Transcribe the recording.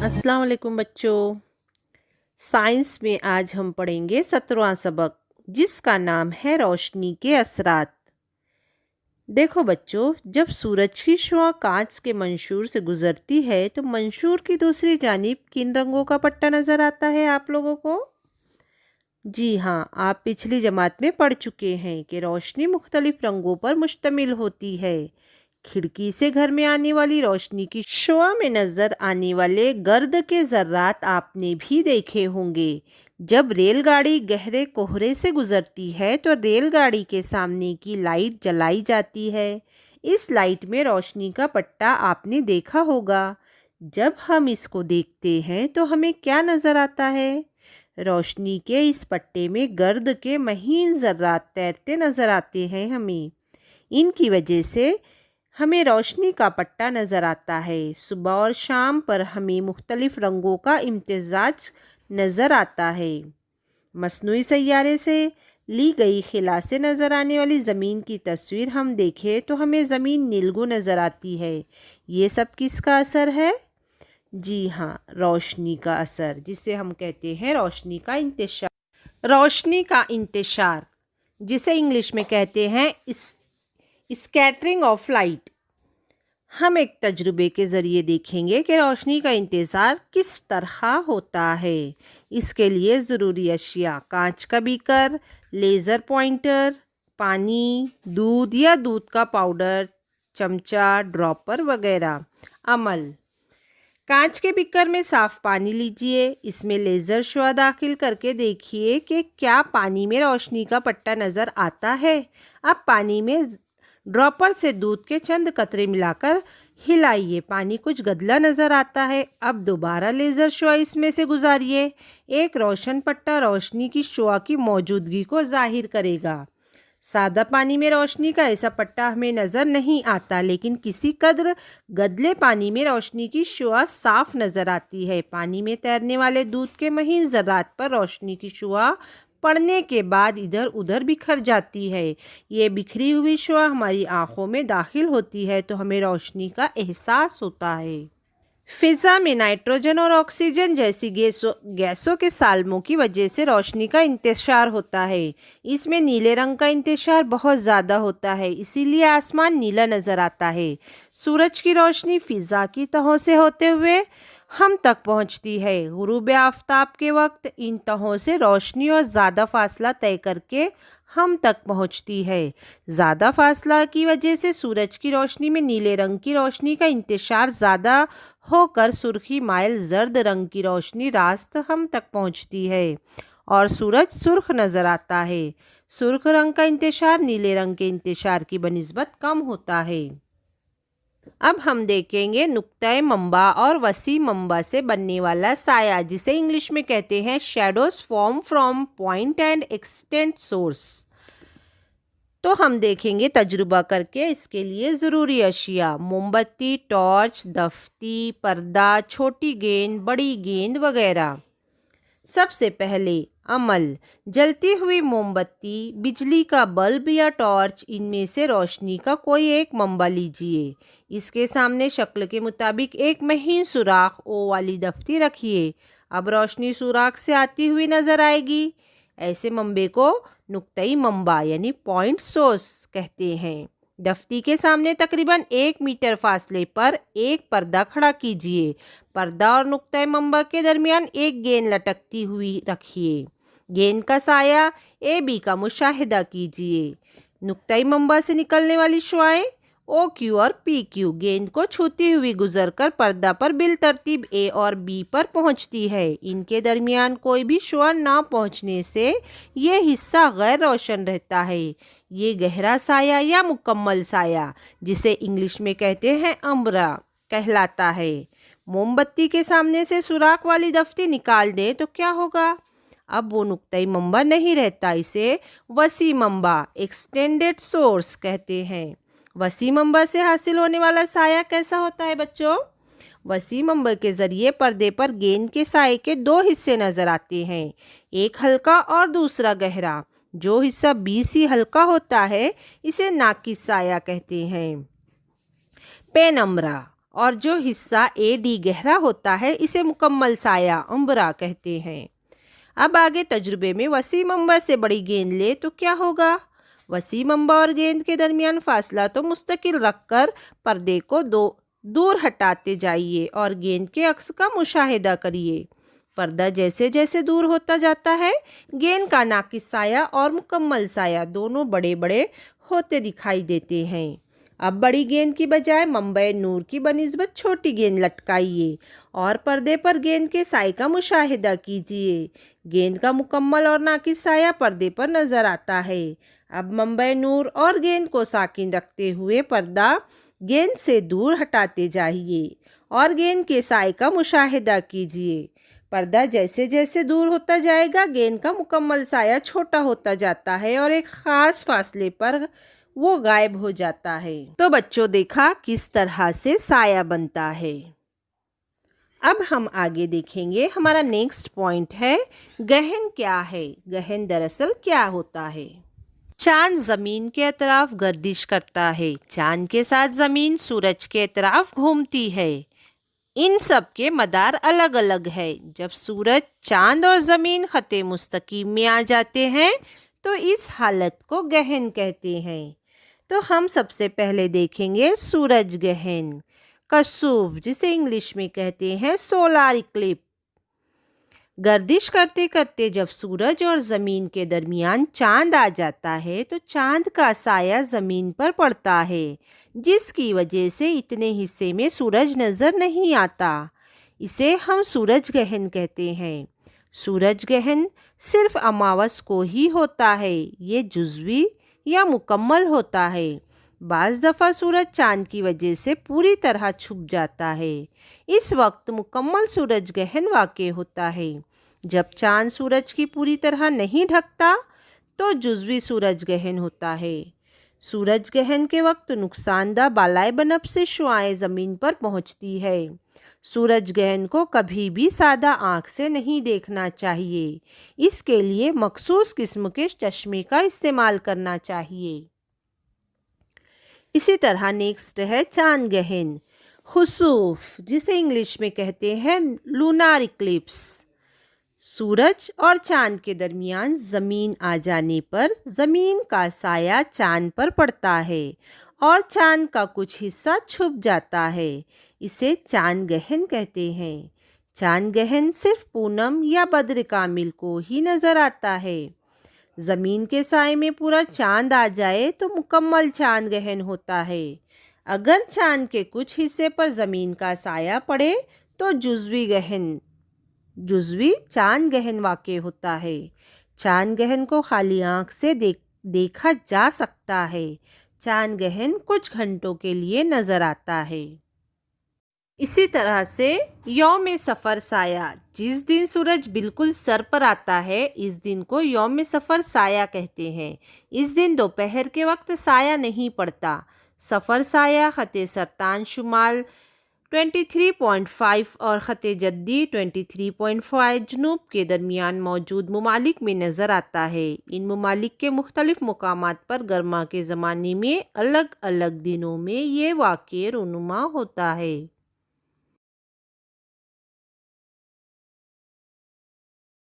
अस्सलाम वालेकुम बच्चों। साइंस में आज हम पढ़ेंगे 17वां सबक, जिसका नाम है रोशनी के असरात। देखो बच्चों, जब सूरज की शुआ कांच के मंशूर से गुजरती है तो मंशूर की दूसरी जानिब किन रंगों का पट्टा नजर आता है आप लोगों को? जी हाँ, आप पिछली जमात में पढ़ चुके हैं कि रोशनी मुख्तलिफ रंगों पर मुश्तमिल होती है। खिड़की से घर में आने वाली रोशनी की शुआ में नजर आने वाले गर्द के जर्रात आपने भी देखे होंगे। जब रेलगाड़ी गहरे कोहरे से गुजरती है तो रेलगाड़ी के सामने की लाइट जलाई जाती है। इस लाइट में रोशनी का पट्टा आपने देखा होगा। जब हम इसको देखते हैं तो हमें क्या नजर आता है? रोशनी के इस पट्टे में गर्द के महीन जर्रात तैरते नजर आते हैं हमें। इनकी वजह से हमें रोशनी का पट्टा नज़र आता है। सुबह और शाम पर हमें मुख्तलिफ रंगों का इम्तिजाज नज़र आता है। मसनूई सैयारे से ली गई खिला से नज़र आने वाली ज़मीन की तस्वीर हम देखें तो हमें ज़मीन नीलगू नज़र आती है। ये सब किसका असर है? जी हाँ, रोशनी का असर, जिसे हम कहते हैं रोशनी का इंतशार। रोशनी का इंतशार, जिसे इंग्लिश में कहते हैं स्कैटरिंग ऑफ लाइट। हम एक तजुर्बे के ज़रिए देखेंगे कि रोशनी का इंतज़ार किस तरह होता है। इसके लिए ज़रूरी अशिया कांच का बीकर, लेज़र पॉइंटर, पानी, दूध या दूध का पाउडर, चमचा, ड्रॉपर वगैरह। अमल: कांच के बीकर में साफ़ पानी लीजिए, इसमें लेज़र शुआ दाखिल करके देखिए कि क्या पानी में रोशनी का पट्टा नज़र आता है। अब पानी में ड्रॉपर से दूध के चंद कतरे मिलाकर हिलाइए, पानी कुछ गदला नज़र आता है। अब दोबारा लेज़र शुआ इसमें से गुजारिए। एक रोशन पट्टा रोशनी की शुआ की मौजूदगी को जाहिर करेगा। सादा पानी में रोशनी का ऐसा पट्टा हमें नज़र नहीं आता, लेकिन किसी कदर गदले पानी में रोशनी की शुआ साफ नज़र आती है। पानी में तैरने वाले दूध के महीन ज़र्रात पर रोशनी की शुआ पड़ने के बाद इधर उधर बिखर जाती है। ये बिखरी हुई शुआ हमारी आँखों में दाखिल होती है तो हमें रोशनी का एहसास होता है। फिज़ा में नाइट्रोजन और ऑक्सीजन जैसी गैसों के साल्मों की वजह से रोशनी का इंतशार होता है। इसमें नीले रंग का इंतशार बहुत ज़्यादा होता है, इसीलिए आसमान नीला नज़र आता है। सूरज की रोशनी फ़िज़ा की तहों से होते हुए हम तक पहुंचती है। गुरूब आफताब के वक्त इन तहों से रोशनी और ज़्यादा फासला तय करके हम तक पहुंचती है। ज़्यादा फासला की वजह से सूरज की रोशनी में नीले रंग की रोशनी का इंतशार ज़्यादा होकर सुर्खी माइल जर्द रंग की रोशनी रास्त हम तक पहुंचती है और सूरज सुर्ख नज़र आता है। सुर्ख रंग का इंतशार नीले रंग के इंतशार की बनिस्बत कम होता है। अब हम देखेंगे नुक्ता मंबा और वसी मंबा से बनने वाला साया, जिसे इंग्लिश में कहते हैं shadows form from point and extent source. तो हम देखेंगे तजुर्बा करके। इसके लिए ज़रूरी अशिया मोमबत्ती, टॉर्च, दफ्ती, पर्दा, छोटी गेंद, बड़ी गेंद वगैरह। सबसे पहले अमल: जलती हुई मोमबत्ती, बिजली का बल्ब या टॉर्च, इनमें से रोशनी का कोई एक मंबा लीजिए। इसके सामने शक्ल के मुताबिक एक महीन सुराख ओ वाली दफ्ती रखिए। अब रोशनी सुराख से आती हुई नज़र आएगी। ऐसे मंबे को नुक्तई मंबा यानी पॉइंट सोर्स कहते हैं। दफ्ती के सामने तकरीबन 1 मीटर फासले पर एक पर्दा खड़ा कीजिए। पर्दा और नुक्ता मंबा के दरमियान एक गेंद लटकती हुई रखिए। गेंद का साया ए बी का मुशाहिदा कीजिए। नुक्ता मंबा से निकलने वाली शुआएं ओ क्यू और पी क्यू गेंद को छूती हुई गुजरकर पर्दा पर बिल तरतीब ए और बी पर पहुंचती है। इनके दरमियान कोई भी शुआ ना पहुंचने से ये हिस्सा गैर रोशन रहता है। ये गहरा साया या मुकम्मल साया, जिसे इंग्लिश में कहते हैं अम्ब्रा, कहलाता है। मोमबत्ती के सामने से सुराख वाली दफ्ती निकाल दें तो क्या होगा? अब वो नुक्ता मंबा नहीं रहता, इसे वसी मंबा एक्सटेंडेड सोर्स कहते हैं। वसी मंबा से हासिल होने वाला साया कैसा होता है बच्चों? वसी मंबा के ज़रिए पर्दे पर गेंद के साए के 2 हिस्से नज़र आते हैं, एक हल्का और दूसरा गहरा। जो हिस्सा बीसी हल्का होता है इसे नाकिस साया कहते हैं। पेनम्बरा اور جو حصہ اے ڈی گہرا ہوتا ہے اسے مکمل سایہ امبرا کہتے ہیں۔ اب آگے تجربے میں وسیع منبع سے بڑی گیند لے تو کیا ہوگا؟ وسیع منبع اور گیند کے درمیان فاصلہ تو مستقل رکھ کر پردے کو دور ہٹاتے جائیے اور گیند کے عکس کا مشاہدہ کریے۔ پردہ جیسے جیسے دور ہوتا جاتا ہے گیند کا ناقص سایہ اور مکمل سایہ دونوں بڑے بڑے ہوتے دکھائی دیتے ہیں۔ اب بڑی گیند کی بجائے منبع نور کی بنسبت چھوٹی گیند لٹکائیے اور پردے پر گیند کے سائے کا مشاہدہ کیجیے۔ گیند کا مکمل اور ناقص سایہ پردے پر نظر آتا ہے۔ اب منبع نور اور گیند کو ساکن رکھتے ہوئے پردہ گیند سے دور ہٹاتے جائیے اور گیند کے سائے کا مشاہدہ کیجیے۔ پردہ جیسے جیسے دور ہوتا جائے گا گیند کا مکمل سایہ چھوٹا ہوتا جاتا ہے اور ایک خاص فاصلے پر وہ غائب ہو جاتا ہے۔ تو بچوں دیکھا کس طرح سے سایہ بنتا ہے۔ اب ہم آگے دیکھیں گے ہمارا نیکسٹ پوائنٹ ہے گہن کیا ہے؟ گہن دراصل کیا ہوتا ہے؟ چاند زمین کے اطراف گردش کرتا ہے۔ چاند کے ساتھ زمین سورج کے اطراف گھومتی ہے۔ ان سب کے مدار الگ الگ ہے۔ جب سورج، چاند اور زمین خط مستقیم میں آ جاتے ہیں تو اس حالت کو گہن کہتے ہیں۔ تو ہم سب سے پہلے دیکھیں گے سورج گہن، کسوف جسے انگلش میں کہتے ہیں سولار اکلپس۔ گردش کرتے کرتے جب سورج اور زمین کے درمیان چاند آ جاتا ہے تو چاند کا سایہ زمین پر پڑتا ہے، جس کی وجہ سے اتنے حصے میں سورج نظر نہیں آتا۔ اسے ہم سورج گہن کہتے ہیں۔ سورج گہن صرف اماوس کو ہی ہوتا ہے، یہ جزوی یا مکمل ہوتا ہے۔ بعض دفعہ سورج چاند کی وجہ سے پوری طرح چھپ جاتا ہے، اس وقت مکمل سورج گہن واقع ہوتا ہے۔ جب چاند سورج کی پوری طرح نہیں ڈھکتا تو جزوی سورج گہن ہوتا ہے۔ سورج گہن کے وقت نقصان دہ بالائے بنفش شعاعیں زمین پر پہنچتی ہے۔ سورج گہن کو کبھی بھی سادہ آنکھ سے نہیں دیکھنا چاہیے، اس کے لیے مخصوص قسم کے چشمے کا استعمال کرنا چاہیے۔ اسی طرح نیکسٹ ہے چاند گہن، خسوف جسے انگلش میں کہتے ہیں لونار اکلپس۔ سورج اور چاند کے درمیان زمین آ جانے پر زمین کا سایہ چاند پر پڑتا ہے اور چاند کا کچھ حصہ چھپ جاتا ہے، اسے چاند گہن کہتے ہیں۔ چاند گہن صرف پونم یا بدر کامل کو ہی نظر آتا ہے۔ زمین کے سائے میں پورا چاند آ جائے تو مکمل چاند گہن ہوتا ہے۔ اگر چاند کے کچھ حصے پر زمین کا سایہ پڑے تو جزوی چاند گہن واقع ہوتا ہے۔ چاند گہن کو خالی آنکھ سے دیکھا جا سکتا ہے۔ چاند گہن کچھ گھنٹوں کے لیے نظر آتا ہے۔ اسی طرح سے یوم سفر سایہ، جس دن سورج بالکل سر پر آتا ہے اس دن کو یوم سفر سایہ کہتے ہیں۔ اس دن دوپہر کے وقت سایہ نہیں پڑتا۔ سفر سایہ خط سرطان شمال 23.5 اور خط جدی 23.5 جنوب کے درمیان موجود ممالک میں نظر آتا ہے۔ ان ممالک کے مختلف مقامات پر گرما کے زمانے میں الگ الگ دنوں میں یہ واقع رونما ہوتا ہے۔